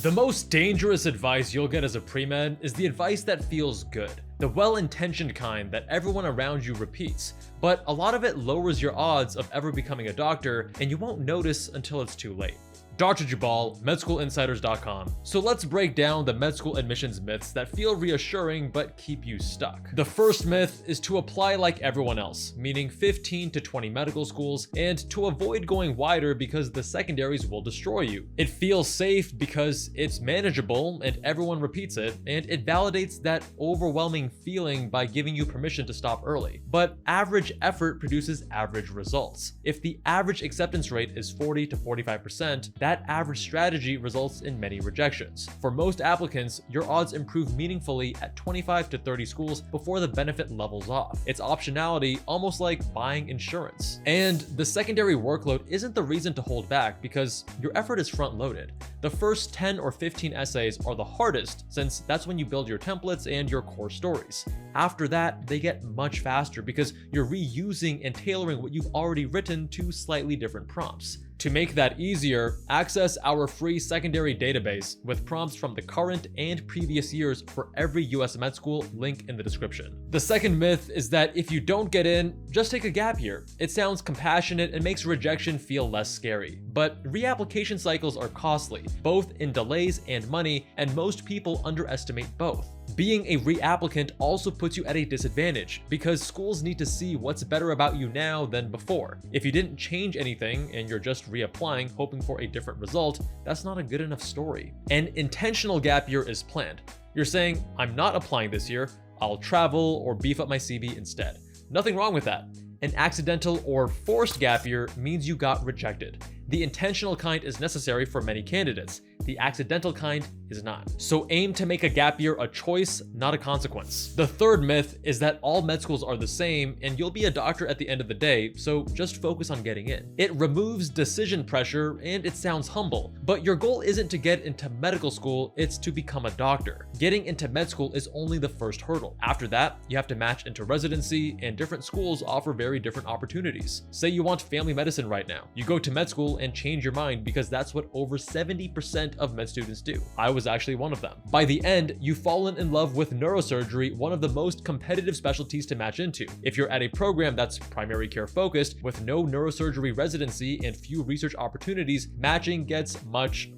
The most dangerous advice you'll get as a pre-med is the advice that feels good. The well-intentioned kind that everyone around you repeats, but a lot of it lowers your odds of ever becoming a doctor, and you won't notice until it's too late. Dr. Jubbal, medschoolinsiders.com. So let's break down the med school admissions myths that feel reassuring but keep you stuck. The first myth is to apply like everyone else, meaning 15 to 20 medical schools, and to avoid going wider because the secondaries will destroy you. It feels safe because it's manageable and everyone repeats it, and it validates that overwhelming feeling by giving you permission to stop early. But average effort produces average results. If the average acceptance rate is 40 to 45%, that average strategy results in many rejections. For most applicants, your odds improve meaningfully at 25 to 30 schools before the benefit levels off. It's optionality, almost like buying insurance. And the secondary workload isn't the reason to hold back because your effort is front-loaded. The first 10 or 15 essays are the hardest since that's when you build your templates and your core stories. After that, they get much faster because you're reusing and tailoring what you've already written to slightly different prompts. To make that easier, access our free secondary database with prompts from the current and previous years for every US med school, link in the description. The second myth is that if you don't get in, just take a gap year. It sounds compassionate and makes rejection feel less scary. But reapplication cycles are costly, both in delays and money, and most people underestimate both. Being a reapplicant also puts you at a disadvantage because schools need to see what's better about you now than before. If you didn't change anything and you're just reapplying hoping for a different result, that's not a good enough story. An intentional gap year is planned. You're saying, I'm not applying this year, I'll travel or beef up my CV instead. Nothing wrong with that. An accidental or forced gap year means you got rejected. The intentional kind is necessary for many candidates. The accidental kind is not. So aim to make a gap year a choice, not a consequence. The third myth is that all med schools are the same and you'll be a doctor at the end of the day, so just focus on getting in. It removes decision pressure and it sounds humble, but your goal isn't to get into medical school, it's to become a doctor. Getting into med school is only the first hurdle. After that, you have to match into residency, and different schools offer very different opportunities. Say you want family medicine right now. You go to med school and change your mind because that's what over 70% of med students do. I was actually one of them. By the end, you've fallen in love with neurosurgery, one of the most competitive specialties to match into. If you're at a program that's primary care focused with no neurosurgery residency and few research opportunities, matching gets much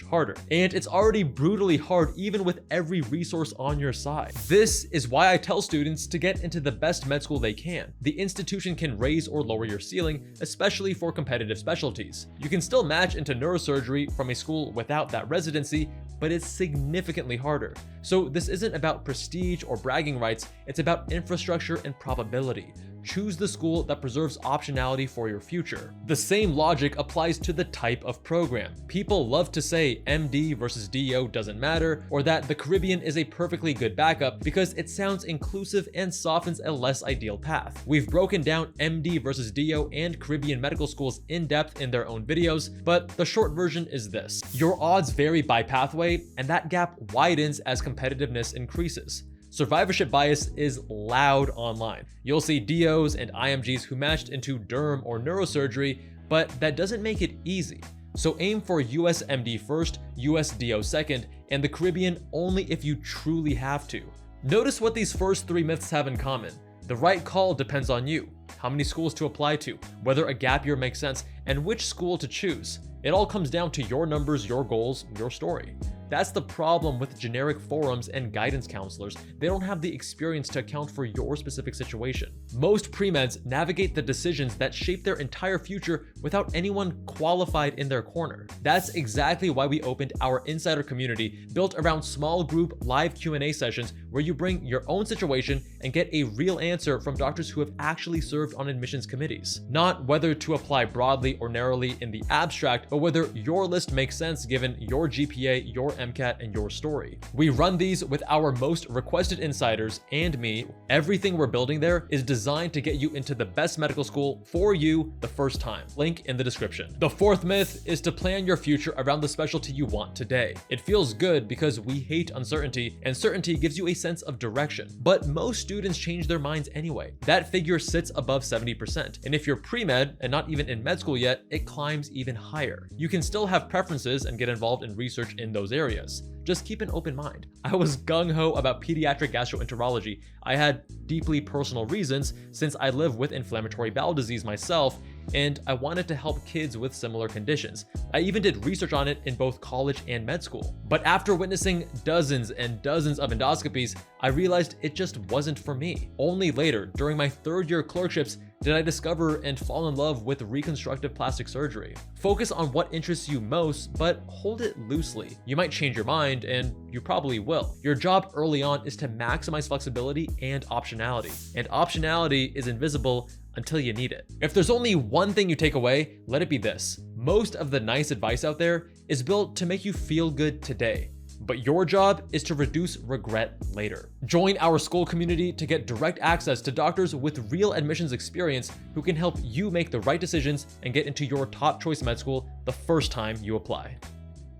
harder. And it's already brutally hard even with every resource on your side. This is why I tell students to get into the best med school they can. The institution can raise or lower your ceiling, especially for competitive specialties. You can still match into neurosurgery from a school without that residency, but it's significantly harder. So this isn't about prestige or bragging rights, it's about infrastructure and probability. Choose the school that preserves optionality for your future. The same logic applies to the type of program. People love to say MD versus DO doesn't matter, or that the Caribbean is a perfectly good backup because it sounds inclusive and softens a less ideal path. We've broken down MD versus DO and Caribbean medical schools in depth in their own videos, but the short version is this. Your odds vary by pathway, and that gap widens as competitiveness increases. Survivorship bias is loud online. You'll see DOs and IMGs who matched into derm or neurosurgery, but that doesn't make it easy. So aim for US MD first, US DO second, and the Caribbean only if you truly have to. Notice what these first three myths have in common. The right call depends on you, how many schools to apply to, whether a gap year makes sense, and which school to choose. It all comes down to your numbers, your goals, your story. That's the problem with generic forums and guidance counselors. They don't have the experience to account for your specific situation. Most pre-meds navigate the decisions that shape their entire future without anyone qualified in their corner. That's exactly why we opened our insider community built around small group live Q&A sessions where you bring your own situation and get a real answer from doctors who have actually served on admissions committees. Not whether to apply broadly or narrowly in the abstract, but whether your list makes sense given your GPA, your MCAT, and your story. We run these with our most requested insiders and me. Everything we're building there is designed to get you into the best medical school for you the first time. Link in the description. The fourth myth is to plan your future around the specialty you want today. It feels good because we hate uncertainty, and certainty gives you a sense of direction. But most students change their minds anyway. That figure sits above 70%. And if you're pre-med and not even in med school yet, it climbs even higher. You can still have preferences and get involved in research in those areas, areas. Just keep an open mind. I was gung-ho about pediatric gastroenterology. I had deeply personal reasons since I live with inflammatory bowel disease myself, and I wanted to help kids with similar conditions. I even did research on it in both college and med school. But after witnessing dozens and dozens of endoscopies, I realized it just wasn't for me. Only later, during my third year clerkships, did I discover and fall in love with reconstructive plastic surgery. Focus on what interests you most, but hold it loosely. You might change your mind, and you probably will. Your job early on is to maximize flexibility and optionality. And optionality is invisible until you need it. If there's only one thing you take away, let it be this. Most of the nice advice out there is built to make you feel good today, but your job is to reduce regret later. Join our Skool community to get direct access to doctors with real admissions experience who can help you make the right decisions and get into your top choice med school the first time you apply.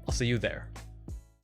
I'll see you there.